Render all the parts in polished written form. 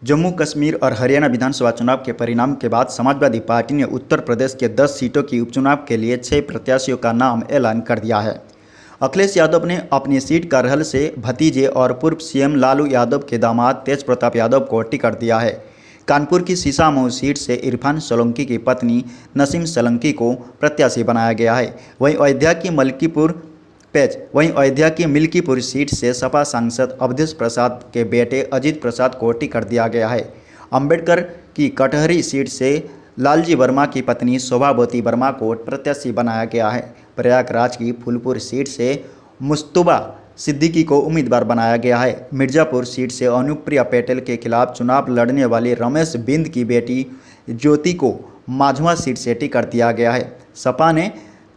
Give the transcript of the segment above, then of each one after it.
जम्मू कश्मीर और हरियाणा विधानसभा चुनाव के परिणाम के बाद समाजवादी पार्टी ने उत्तर प्रदेश के 10 सीटों की उपचुनाव के लिए 6 प्रत्याशियों का नाम ऐलान कर दिया है। अखिलेश यादव ने अपनी सीट करहल से भतीजे और पूर्व सीएम लालू यादव के दामाद तेज प्रताप यादव को टिकट दिया है। कानपुर की सीसामऊ सीट से इरफान सोलंकी की पत्नी नसीम सोलंकी को प्रत्याशी बनाया गया है। वहीं अयोध्या की मिल्कीपुर सीट से सपा सांसद अवधेश प्रसाद के बेटे अजीत प्रसाद को टिकट दिया गया है। अंबेडकर की कटहरी सीट से लालजी वर्मा की पत्नी शोभावती वर्मा को प्रत्याशी बनाया गया है। प्रयागराज की फूलपुर सीट से मुस्तबा सिद्दीकी को उम्मीदवार बनाया गया है। मिर्ज़ापुर सीट से अनुप्रिया पटेल के खिलाफ चुनाव लड़ने वाली रमेश बिंद की बेटी ज्योति को माझुआ सीट से टिकट दिया गया है। सपा ने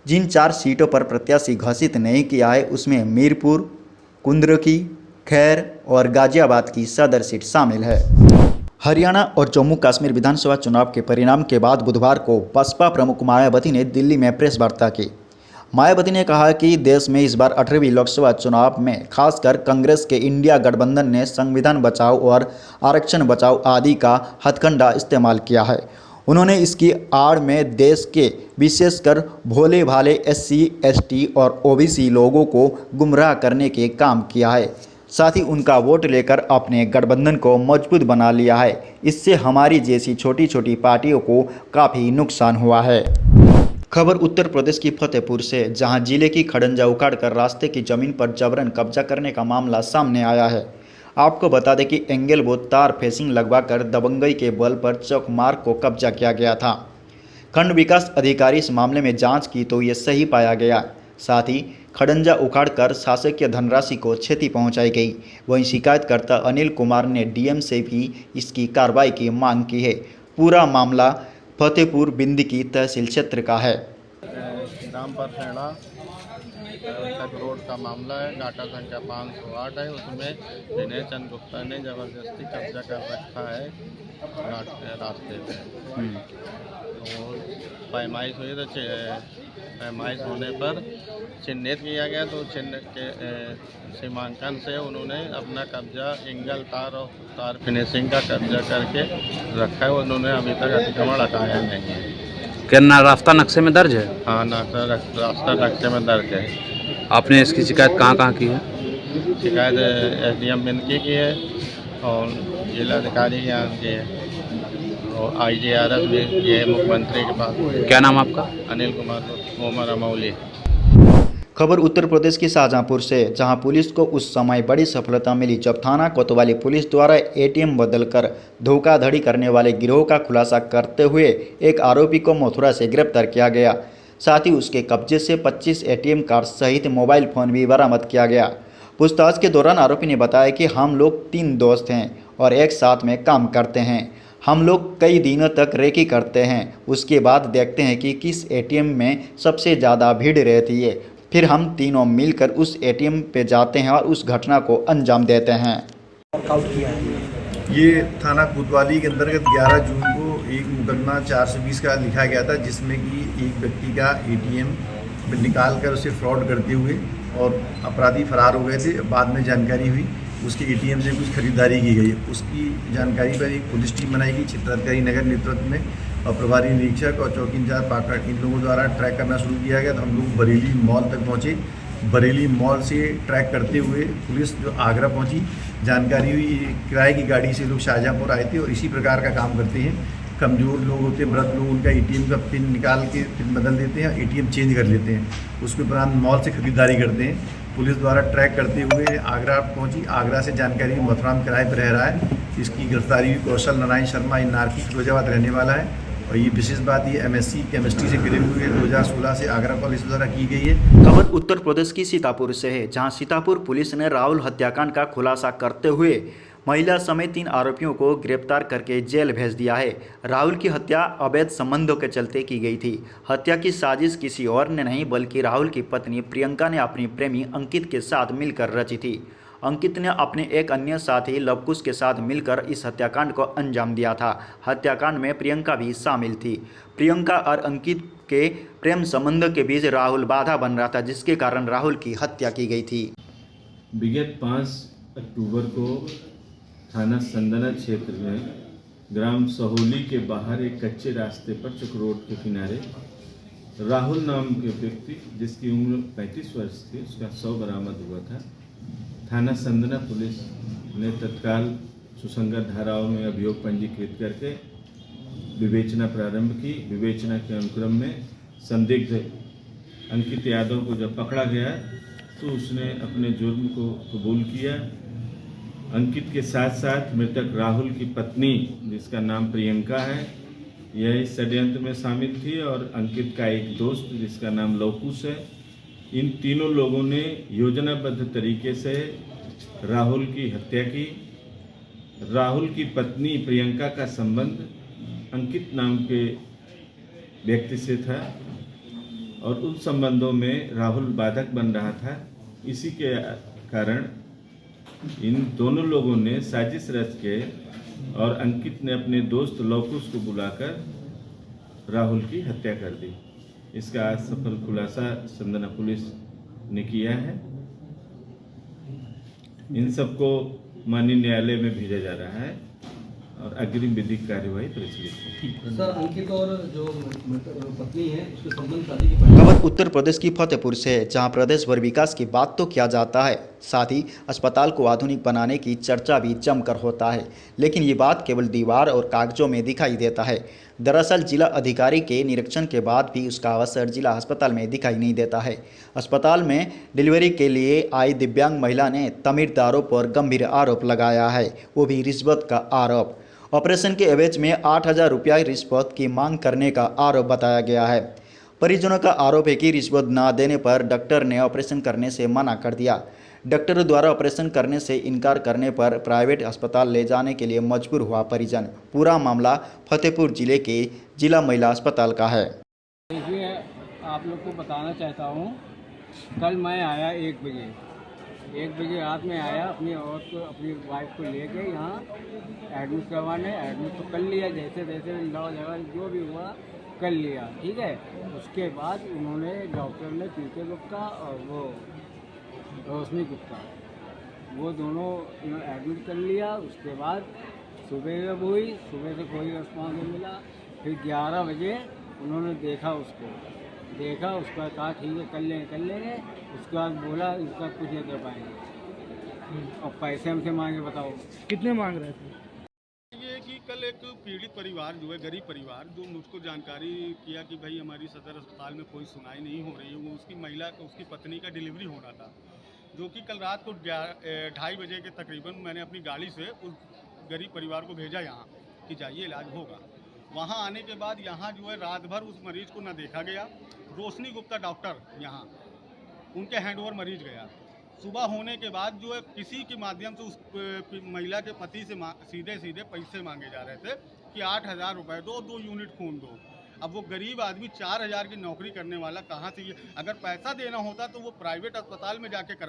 जिन 4 सीटों पर प्रत्याशी घोषित नहीं किया है उसमें मीरपुर, कुंद्रकी, खैर और गाजियाबाद की सदर सीट शामिल है। हरियाणा और जम्मू कश्मीर विधानसभा चुनाव के परिणाम के बाद बुधवार को बसपा प्रमुख मायावती ने दिल्ली में प्रेस वार्ता की। मायावती ने कहा कि देश में इस बार 18वीं लोकसभा चुनाव में खासकर कांग्रेस के इंडिया गठबंधन ने संविधान बचाओ और आरक्षण बचाओ आदि का हथकंडा इस्तेमाल किया है। उन्होंने इसकी आड़ में देश के विशेषकर भोले भाले SC, ST और OBC लोगों को गुमराह करने के काम किया है। साथ ही उनका वोट लेकर अपने गठबंधन को मजबूत बना लिया है। इससे हमारी जैसी छोटी छोटी पार्टियों को काफ़ी नुकसान हुआ है। खबर उत्तर प्रदेश की फतेहपुर से, जहां जिले की खड़ंजा उखाड़कर रास्ते की जमीन पर जबरन कब्जा करने का मामला सामने आया है। आपको बता दें कि एंगल वो तार फेसिंग लगवाकर दबंगई के बल पर चौक मार्ग को कब्जा किया गया था। खंड विकास अधिकारी इस मामले में जांच की तो ये सही पाया गया। साथ ही खड़ंजा उखाड़कर शासकीय धनराशि को क्षति पहुंचाई गई। वहीं शिकायतकर्ता अनिल कुमार ने डीएम से भी इसकी कार्रवाई की मांग की है। पूरा मामला फतेहपुर बिंदकी तहसील क्षेत्र का है। तक रोड का मामला है। डाटा संख्या 508 है। उसमें विनय चंद गुप्ता ने ज़बरदस्ती कब्जा कर रखा है रास्ते पे। तो पैमाइश हुई तो पैमाइश होने पर चिन्हित किया गया, तो चिन्ह के सीमांकन से उन्होंने अपना कब्जा एंगल तार और तार फिनिशिंग का कब्जा करके रखा है। उन्होंने अभी तक अतिक्रमण हटाया नहीं है। क्या रास्ता नक्शे में दर्ज है? हाँ, रास्ता नक्शे में दर्ज है। आपने इसकी शिकायत कहाँ की है? शिकायत SDM बिंदकी की है और जिलाधिकारी के यहाँ की है और IGRS भी ये मुख्यमंत्री के पास। क्या नाम आपका? अनिल कुमार मोमर अमौली। खबर उत्तर प्रदेश की शाहजहांपुर से, जहां पुलिस को उस समय बड़ी सफलता मिली जब थाना कोतवाली पुलिस द्वारा ATM बदलकर धोखाधड़ी करने वाले गिरोह का खुलासा करते हुए एक आरोपी को मथुरा से गिरफ्तार किया गया। साथ ही उसके कब्जे से 25 ATM कार्ड सहित मोबाइल फ़ोन भी बरामद किया गया। पूछताछ के दौरान आरोपी ने बताया कि हम लोग 3 दोस्त हैं और एक साथ में काम करते हैं। हम लोग कई दिनों तक रेकी करते हैं। उसके बाद देखते हैं कि किस ATM में सबसे ज़्यादा भीड़ रहती है। फिर हम तीनों मिलकर उस ATM पे जाते हैं और उस घटना को अंजाम देते हैं। ये थाना कोतवाली के अंतर्गत 11 जून को एक मुकदमा 420 का लिखा गया था, जिसमें कि एक व्यक्ति का ATM निकाल कर उसे फ्रॉड करते हुए और अपराधी फरार हो गए थे। बाद में जानकारी हुई उसके ATM से कुछ खरीदारी की गई। उसकी जानकारी पर एक पुलिस टीम बनाई गई क्षेत्राधिकारी नगर नेतृत्व में और प्रभारी निरीक्षक और चौकी इंचार्ज पाकड़, इन लोगों द्वारा ट्रैक करना शुरू किया गया। तो हम लोग बरेली मॉल तक पहुँचे। बरेली मॉल से ट्रैक करते हुए पुलिस जो आगरा पहुंची, जानकारी हुई किराए की गाड़ी से लोग शाहजहांपुर आए थे और इसी प्रकार का काम करते हैं। कमज़ोर लोग होते हैं, वृद्ध लोग, उनका ATM का पिन निकाल के पिन बदल देते हैं, ATM चेंज कर लेते हैं। उसके उपरांत मॉल से खरीदारी करते हैं। पुलिस द्वारा ट्रैक करते हुए आगरा पहुंची। आगरा से जानकारी मथुरा में किराए पर रह रहा है। इसकी गिरफ्तारी हुई कौशल नारायण शर्मा, इन नारकी फिरोजाबाद रहने वाला है। और ये विशेष बात ये MSc केमिस्ट्री से ग्रेजुएट हुए 2016 से आगरा कॉलेज द्वारा की गई है। खबर उत्तर प्रदेश की सीतापुर से है, जहां सीतापुर पुलिस ने राहुल हत्याकांड का खुलासा करते हुए महिला समेत 3 आरोपियों को गिरफ्तार करके जेल भेज दिया है। राहुल की हत्या अवैध संबंधों के चलते की गई थी। हत्या की साजिश किसी और ने नहीं बल्कि राहुल की पत्नी प्रियंका ने अपनी प्रेमी अंकित के साथ मिलकर रची थी। अंकित ने अपने एक अन्य साथी लवकुश के साथ मिलकर इस हत्याकांड को अंजाम दिया था। हत्याकांड में प्रियंका भी शामिल थी। प्रियंका और अंकित के प्रेम संबंध के बीच राहुल बाधा बन रहा था, जिसके कारण राहुल की हत्या की गई थी। विगत 5 अक्टूबर को थाना संदना क्षेत्र में ग्राम सहोली के बाहर एक कच्चे रास्ते पर चक रोड के किनारे राहुल नाम के व्यक्ति जिसकी उम्र 35 वर्ष थी, उसका शव बरामद हुआ था। थाना संदना पुलिस ने तत्काल सुसंगत धाराओं में अभियोग पंजीकृत करके विवेचना प्रारंभ की। विवेचना के अनुक्रम में संदिग्ध अंकित यादव को जब पकड़ा गया तो उसने अपने जुर्म को कबूल किया। अंकित के साथ साथ मृतक राहुल की पत्नी जिसका नाम प्रियंका है, यह इस षड्यंत्र में शामिल थी और अंकित का एक दोस्त जिसका नाम लौकुश है। इन तीनों लोगों ने योजनाबद्ध तरीके से राहुल की हत्या की। राहुल की पत्नी प्रियंका का संबंध अंकित नाम के व्यक्ति से था और उन संबंधों में राहुल बाधक बन रहा था। इसी के कारण इन दोनों लोगों ने साजिश रच के और अंकित ने अपने दोस्त लौकुश को बुलाकर राहुल की हत्या कर दी। इसका आज सफल खुलासा संदना पुलिस ने किया है। इन सबको माननीय न्यायालय में भेजा जा रहा है और अग्रिम विधिक कार्यवाही प्रचलित है। सर, अंकित और जो पत्नी है उसके संबंध शादी की खबर उत्तर प्रदेश की फतेहपुर से है, जहां प्रदेश भर विकास की बात तो किया जाता है, साथ ही अस्पताल को आधुनिक बनाने की चर्चा भी जमकर होता है, लेकिन ये बात केवल दीवार और कागजों में दिखाई देता है। दरअसल जिला अधिकारी के निरीक्षण के बाद भी उसका असर जिला अस्पताल में दिखाई नहीं देता है। अस्पताल में डिलीवरी के लिए आई दिव्यांग महिला ने तमिलदारों पर गंभीर आरोप लगाया है, वो भी रिश्वत का आरोप। ऑपरेशन के एवज में 8,000 रुपया रिश्वत की मांग करने का आरोप बताया गया है। परिजनों का आरोप है कि रिश्वत न देने पर डॉक्टर ने ऑपरेशन करने से मना कर दिया। डॉक्टर द्वारा ऑपरेशन करने से इनकार करने पर प्राइवेट अस्पताल ले जाने के लिए मजबूर हुआ परिजन। पूरा मामला फतेहपुर जिले के जिला महिला अस्पताल का है। देखिए, आप लोग को बताना चाहता हूँ, कल मैं आया 1 बजे रात में आया, अपनी औरत को, अपनी वाइफ को लेके यहाँ एडमिट करवाने। एडमिट तो कर लिया, जैसे तैसे लगा जो भी हुआ कर लिया, ठीक है। उसके बाद उन्होंने डॉक्टर ने पीके गुप्ता और वो रोशनी गुप्ता, वो दोनों एडमिट कर लिया। उसके बाद सुबह जब हुई, सुबह से कोई रिस्पॉन्स नहीं मिला। फिर 11 बजे उन्होंने देखा, उसका कहा ठीक है कर लेंगे। उसके बाद बोला इसका कुछ नहीं कर पाएंगे और पैसे हमसे मांगे, बताओ कितने मांग रहे थे? ये कि कल एक पीड़ित परिवार जो है, गरीब परिवार, जो मुझको जानकारी किया कि भाई हमारी सदर अस्पताल में कोई सुनाई नहीं हो रही है, वो उसकी पत्नी का डिलीवरी होना था, जो कि कल रात को 2:30 बजे के तकरीबन मैंने अपनी गाड़ी से उस गरीब परिवार को भेजा यहाँ कि जाइए इलाज होगा। वहाँ आने के बाद यहाँ जो है रात भर उस मरीज को न देखा गया। रोशनी गुप्ता डॉक्टर यहाँ उनके हैंडओवर मरीज गया। सुबह होने के बाद जो है किसी के माध्यम से उस महिला के पति से सीधे पैसे मांगे जा रहे थे कि 8,000 रुपये दो, 2 यूनिट खून दो। अब वो गरीब आदमी 4,000 की नौकरी करने वाला कहाँ से, अगर पैसा देना होता तो वो प्राइवेट अस्पताल में जाके करा